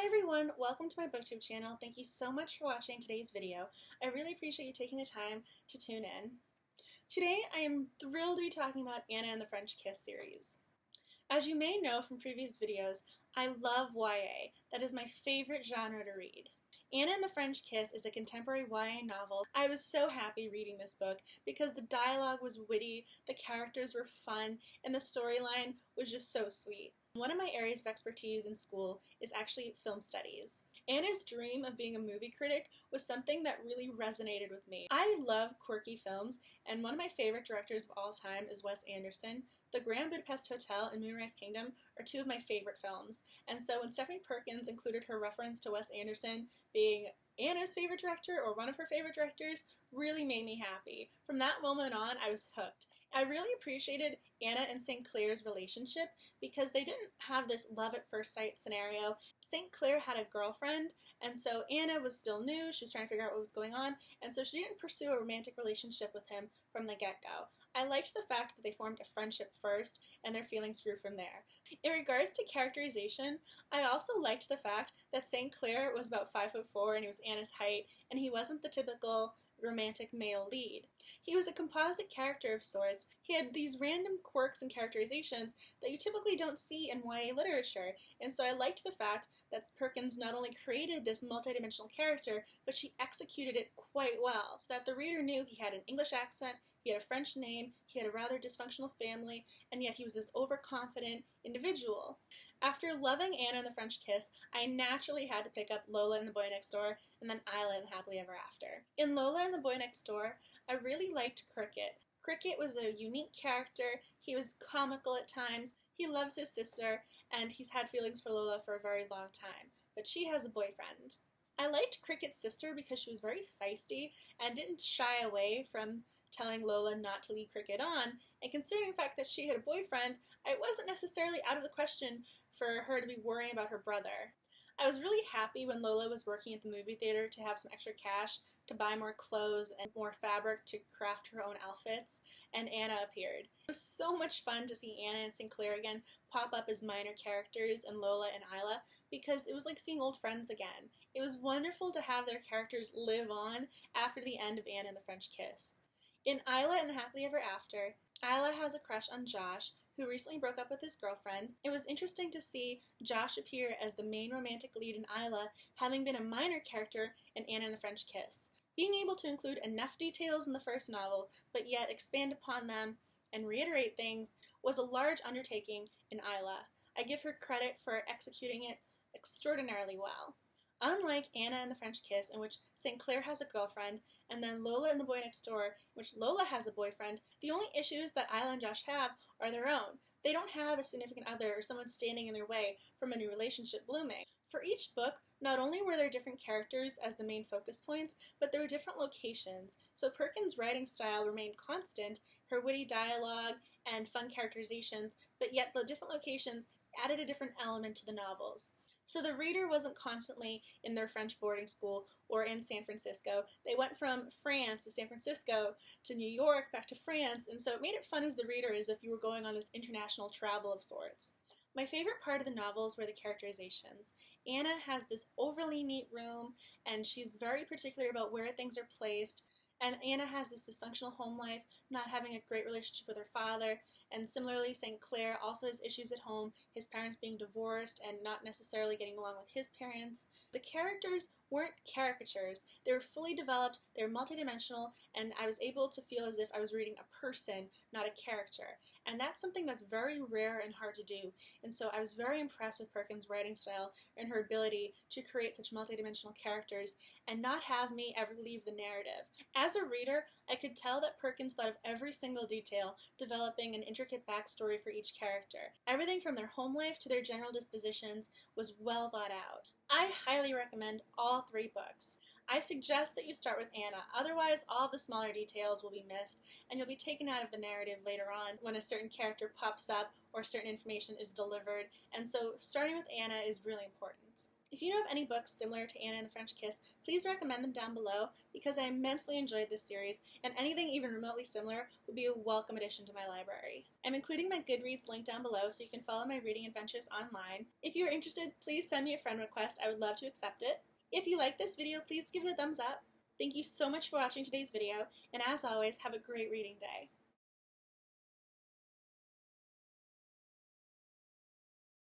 Hi everyone, welcome to my booktube channel. Thank you so much for watching today's video. I really appreciate you taking the time to tune in. Today I am thrilled to be talking about Anna and the French Kiss series. As you may know from previous videos, I love YA. That is my favorite genre to read. Anna and the French Kiss is a contemporary YA novel. I was so happy reading this book because the dialogue was witty, the characters were fun, and the storyline was just so sweet. One of my areas of expertise in school is actually film studies. Anna's dream of being a movie critic was something that really resonated with me. I love quirky films, and one of my favorite directors of all time is Wes Anderson. The Grand Budapest Hotel and Moonrise Kingdom are two of my favorite films, and so when Stephanie Perkins included her reference to Wes Anderson being Anna's favorite director or one of her favorite directors, really made me happy. From that moment on, I was hooked. I really appreciated Anna and St. Clair's relationship because they didn't have this love at first sight scenario. St. Clair had a girlfriend, and so Anna was still new, she was trying to figure out what was going on, and so she didn't pursue a romantic relationship with him from the get-go. I liked the fact that they formed a friendship first, and their feelings grew from there. In regards to characterization, I also liked the fact that St. Clair was about 5'4" and he was Anna's height, and he wasn't the typical romantic male lead. He was a composite character of sorts. He had these random quirks and characterizations that you typically don't see in YA literature, and so I liked the fact that Perkins not only created this multidimensional character, but she executed it quite well, so that the reader knew he had an English accent, he had a French name, he had a rather dysfunctional family, and yet he was this overconfident individual. After loving Anna and the French Kiss, I naturally had to pick up Lola and the Boy Next Door, and then Isla and Happily Ever After. In Lola and the Boy Next Door, I really liked Cricket. Cricket was a unique character, he was comical at times, he loves his sister, and he's had feelings for Lola for a very long time, but she has a boyfriend. I liked Cricket's sister because she was very feisty and didn't shy away from telling Lola not to lead Cricket on, and considering the fact that she had a boyfriend, it wasn't necessarily out of the question for her to be worrying about her brother. I was really happy when Lola was working at the movie theater to have some extra cash to buy more clothes and more fabric to craft her own outfits, and Anna appeared. It was so much fun to see Anna and St. Clair again pop up as minor characters in Lola and Isla because it was like seeing old friends again. It was wonderful to have their characters live on after the end of Anna and the French Kiss. In Isla and the Happily Ever After, Isla has a crush on Josh, who recently broke up with his girlfriend. It was interesting to see Josh appear as the main romantic lead in Isla, having been a minor character in Anna and the French Kiss. Being able to include enough details in the first novel, but yet expand upon them and reiterate things, was a large undertaking in Isla. I give her credit for executing it extraordinarily well. Unlike Anna and the French Kiss, in which St. Clair has a girlfriend, and then Lola and the Boy Next Door, in which Lola has a boyfriend, the only issues that Isla and Josh have are their own. They don't have a significant other or someone standing in their way from a new relationship blooming. For each book, not only were there different characters as the main focus points, but there were different locations, so Perkins' writing style remained constant, her witty dialogue and fun characterizations, but yet the different locations added a different element to the novels. So the reader wasn't constantly in their French boarding school or in San Francisco. They went from France to San Francisco to New York, back to France, and so it made it fun as the reader as if you were going on this international travel of sorts. My favorite part of the novels were the characterizations. Anna has this overly neat room, and she's very particular about where things are placed. And Anna has this dysfunctional home life, not having a great relationship with her father, and similarly St. Clair also has issues at home, his parents being divorced and not necessarily getting along with his parents. The characters weren't caricatures, they were fully developed, they were multidimensional, and I was able to feel as if I was reading a person, not a character. And that's something that's very rare and hard to do, and so I was very impressed with Perkins' writing style and her ability to create such multidimensional characters and not have me ever leave the narrative. As a reader, I could tell that Perkins thought of every single detail, developing an intricate backstory for each character. Everything from their home life to their general dispositions was well thought out. I highly recommend all three books. I suggest that you start with Anna, otherwise all the smaller details will be missed and you'll be taken out of the narrative later on when a certain character pops up or certain information is delivered, and so starting with Anna is really important. If you know of any books similar to Anna and the French Kiss, please recommend them down below because I immensely enjoyed this series, and anything even remotely similar would be a welcome addition to my library. I'm including my Goodreads link down below so you can follow my reading adventures online. If you are interested, please send me a friend request. I would love to accept it. If you like this video, please give it a thumbs up. Thank you so much for watching today's video, and as always, have a great reading day.